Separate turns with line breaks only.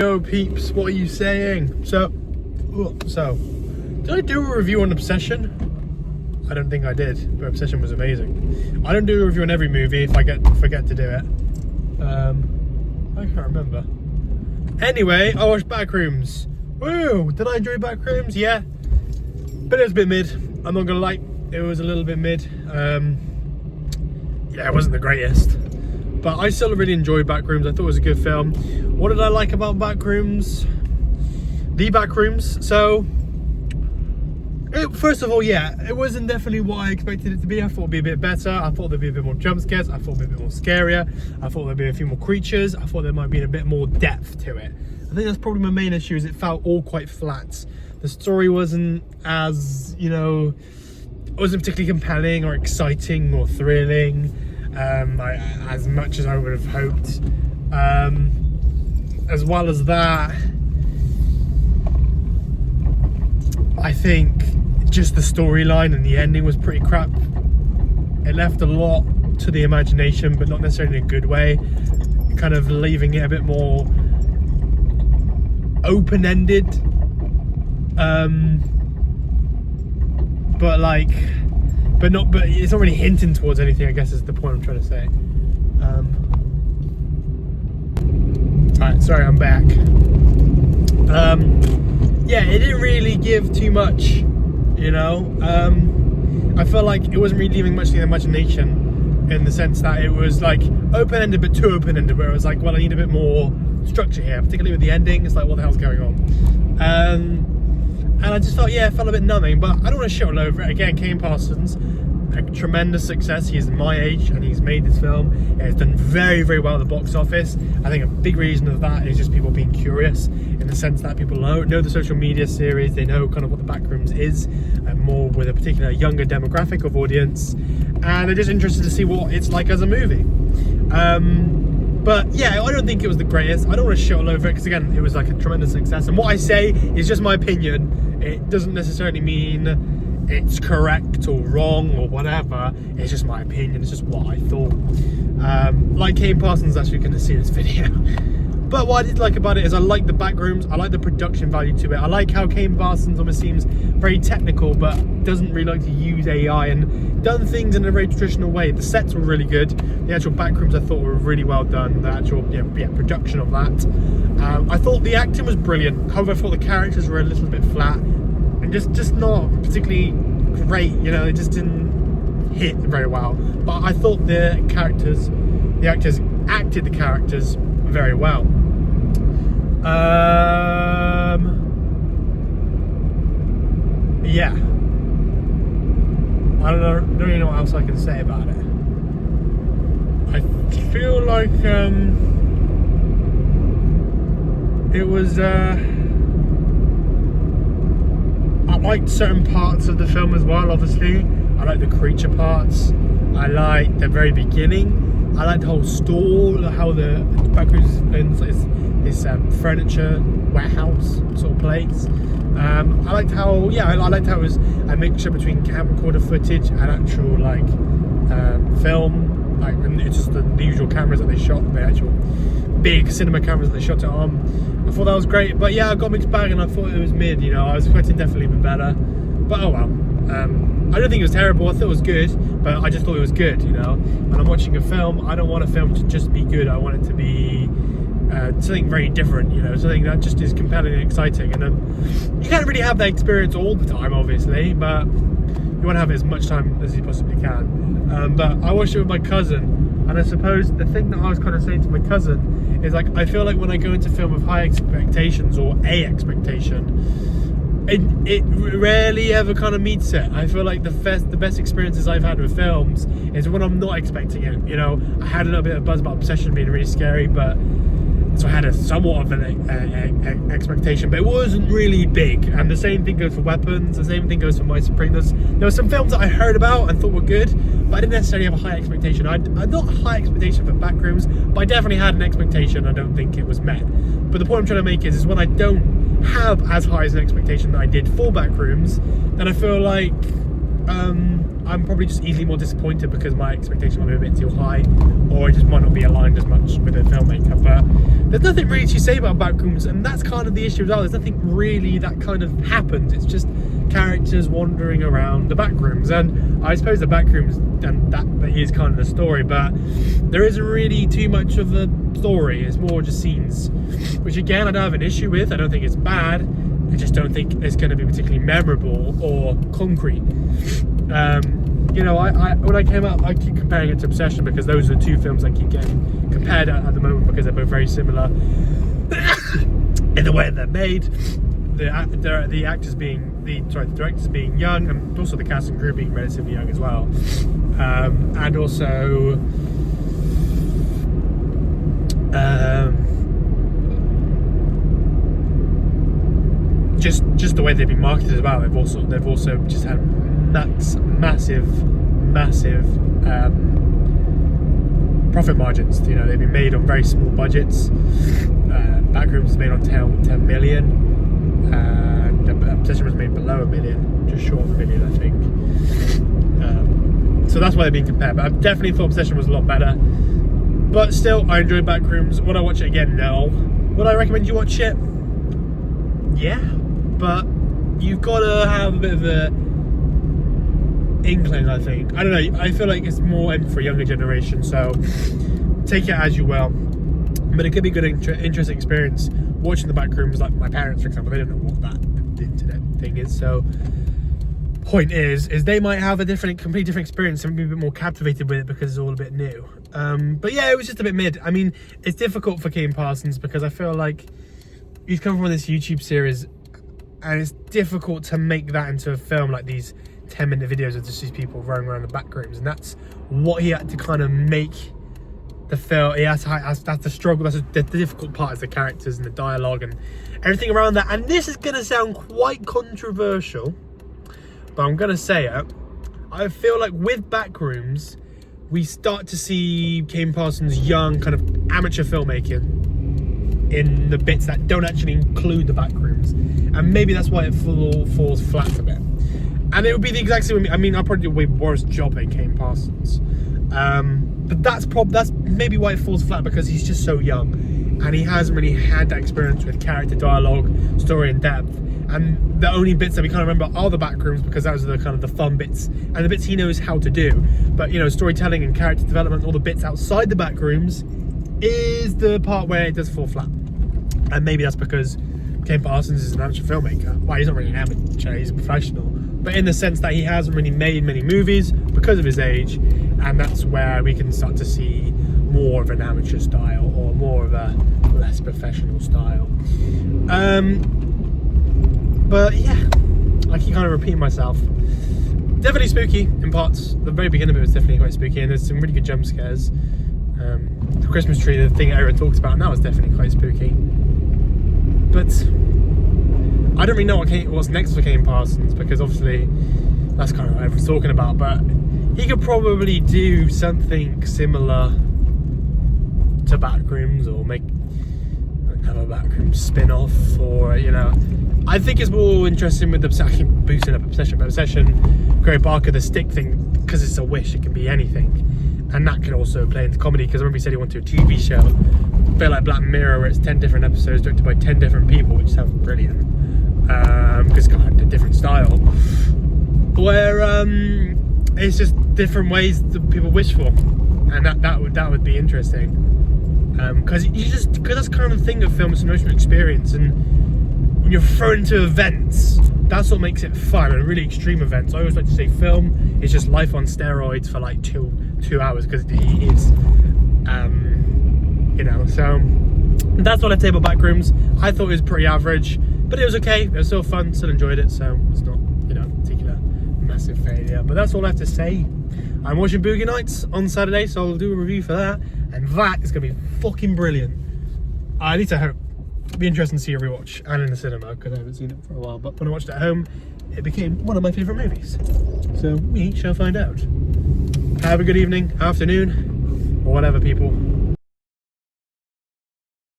Yo peeps, what are you saying? So, did I do a review on Obsession? I don't think I did, but Obsession was amazing. I don't do a review on every movie if I forget to do it. I can't remember. Anyway, I watched Backrooms. Woo! Did I enjoy Backrooms? Yeah. But it was a bit mid. I'm not gonna lie, it was a little bit mid. Yeah, it wasn't the greatest. But I still really enjoyed Backrooms. I thought it was a good film. What did I like about Backrooms? The Backrooms. So, first of all, yeah, it wasn't definitely what I expected it to be. I thought it'd be a bit better. I thought there'd be a bit more jump scares. I thought it'd be a bit more scarier. I thought there'd be a few more creatures. I thought there might be a bit more depth to it. I think that's probably my main issue, is it felt all quite flat. The story wasn't as, it wasn't particularly compelling or exciting or thrilling. As much as I would have hoped. As well as that, I think just the storyline and the ending was pretty crap. It left a lot to the imagination, but not necessarily in a good way, kind of leaving it a bit more open-ended, but it's not really hinting towards anything, I guess is the point I'm trying to say. Alright, sorry, I'm back. Yeah, it didn't really give too much, I felt like it wasn't really leaving much to the imagination, in the sense that it was like open-ended, but too open-ended, where it was like, well, I need a bit more structure here, particularly with the ending. It's like, what the hell's going on? And I just thought, yeah, it felt a bit numbing, but I don't want to shit all over it. Again, Kane Parsons, a tremendous success. He's my age and he's made this film. It has done very, very well at the box office. I think a big reason of that is just people being curious, in the sense that people know the social media series, they know kind of what the Backrooms is, and more with a particular younger demographic of audience, and they're just interested to see what it's like as a movie. But yeah, I don't think it was the greatest. I don't want to shit all over it, because again, it was like a tremendous success, and what I say is just my opinion. It doesn't necessarily mean it's correct or wrong or whatever. It's just my opinion. It's just what I thought. Like Kane Parsons actually going to see this video. But what I did like about it is I like the Backrooms. I like the production value to it. I like how Kane Parsons almost seems very technical, but doesn't really like to use AI, and done things in a very traditional way. The sets were really good. The actual Backrooms I thought were really well done. The actual production of that. I thought the acting was brilliant. However, I thought the characters were a little bit flat and just not particularly great. It just didn't hit very well. But I thought the actors acted the characters very well. Yeah, I don't really know what else I can say about it. I feel like it was I liked certain parts of the film as well. Obviously, I liked the creature parts. I liked the very beginning. I liked the whole store, how the Backrooms is this furniture warehouse sort of place. I liked how it was a mixture between camcorder footage and actual film. And it's just the usual cameras that they shot, the actual big cinema cameras that they shot it on. I thought that was great, but yeah, I got a mixed bag, and I thought it was mid. I was expecting definitely a bit better, but oh well. I don't think it was terrible. I thought it was good, but I just thought it was good. When I'm watching a film, I don't want a film to just be good. I want it to be something very different, something that just is compelling and exciting. And you can't really have that experience all the time, obviously, but you want to have it as much time as you possibly can. But I watched it with my cousin, and I suppose the thing that I was kind of saying to my cousin is, like, I feel like when I go into film with high expectations or a expectation, it rarely ever kind of meets it. I feel like the best experiences I've had with films is when I'm not expecting it. I had a little bit of buzz about Obsession being really scary, but so I had a somewhat of an expectation, but it wasn't really big. And the same thing goes for Weapons. The same thing goes for My Supreme. There were some films that I heard about and thought were good, but I didn't necessarily have a high expectation. I not a high expectation for Backrooms, but I definitely had an expectation. I don't think it was met. But the point I'm trying to make is when I don't have as high as an expectation that I did for Backrooms, then I feel like I'm probably just easily more disappointed because my expectations might be a bit too high, or it just might not be aligned as much with the filmmaker. But there's nothing really to say about Backrooms, and that's kind of the issue as well. There's nothing really that kind of happens. It's just characters wandering around the backrooms, and I suppose the backrooms, and that is kind of the story, but there isn't really too much of a story. It's more just scenes, which again I don't have an issue with. I don't think it's bad. I just don't think it's going to be particularly memorable or concrete. You know, when I came out, I keep comparing it to Obsession because those are the two films I keep getting compared at the moment because they're both very similar in the way they're made. The actors being the directors being young, and also the cast and crew being relatively young as well, and also just the way they've been marketed as well. They've also just had massive profit margins. You know, they've been made on very small budgets. Backrooms was made on 10 million. Obsession was made below $1 million, just short of $1 million, I think. So that's why they're being compared. But I definitely thought Obsession was a lot better. But still, I enjoyed Backrooms. Would I watch it again? No. Would I recommend you watch it? Yeah, but you've got to have a bit of a inkling, I think. I don't know. I feel like it's more aimed for a younger generation, so take it as you will. But it could be a good, interesting experience watching the Backrooms. Like my parents, for example, they don't know what that the internet thing is. So, point is they might have a completely different experience and be a bit more captivated with it because it's all a bit new. But yeah, it was just a bit mid. I mean, it's difficult for Kane Parsons because I feel like he's come from this YouTube series, and it's difficult to make that into a film, like these 10-minute videos of just these people running around the backrooms, and that's what he had to kind of make the film. He has to struggle. That's the difficult part, is the characters and the dialogue and everything around that. And this is going to sound quite controversial, but I'm going to say it. I feel like with Backrooms, we start to see Kane Parsons' young kind of amateur filmmaking in the bits that don't actually include the Backrooms, and maybe that's why it falls flat a bit. And it would be the exact same. I mean, I'll probably do a way worse job than Kane Parsons, but that's maybe why it falls flat, because he's just so young and he hasn't really had that experience with character dialogue, story, and depth. And the only bits that we kind of remember are the Backrooms, because those are the kind of the fun bits and the bits he knows how to do. But you know, storytelling and character development, all the bits outside the Backrooms, is the part where it does fall flat. And maybe that's because Kane Parsons is an amateur filmmaker. Well, he's not really an amateur, he's a professional. But in the sense that he hasn't really made many movies because of his age, and that's where we can start to see more of an amateur style or more of a less professional style. But yeah, I keep kind of repeating myself. Definitely spooky in parts. The very beginning of it was definitely quite spooky, and there's some really good jump scares. The Christmas tree, the thing everyone talks about, and that was definitely quite spooky. But I don't really know what's next for Kane Parsons, because obviously that's kind of what everyone's talking about. But he could probably do something similar to Backrooms, or make another Backrooms spin-off, or you know, I think it's more interesting with Obsession, boosting up Obsession. But Obsession, Gray Barker, the stick thing, because it's a wish, it can be anything, and that can also play into comedy. Because I remember he said he wanted a TV show, a bit like Black Mirror, where it's 10 different episodes directed by 10 different people, which sounds brilliant. Because it's kind of a different style, where it's just different ways that people wish for, and that would be interesting. Because that's kind of the thing of film, it's an emotional experience, and when you're thrown into events, that's what makes it fun. And really extreme events, I always like to say film is just life on steroids for like two hours, because it is, you know. So that's what I'd say about Backrooms. I thought it was pretty average, but it was okay. It was still fun, still enjoyed it, so it's not, you know, particular massive failure. But that's all I have to say. I'm watching Boogie Nights on Saturday, so I'll do a review for that, and that is going to be fucking brilliant. At least I hope. It'll be interesting to see a rewatch, and in the cinema, because I haven't seen it for a while. But when I watched it at home, it became one of my favourite movies. So we shall find out. Have a good evening, afternoon, or whatever, people.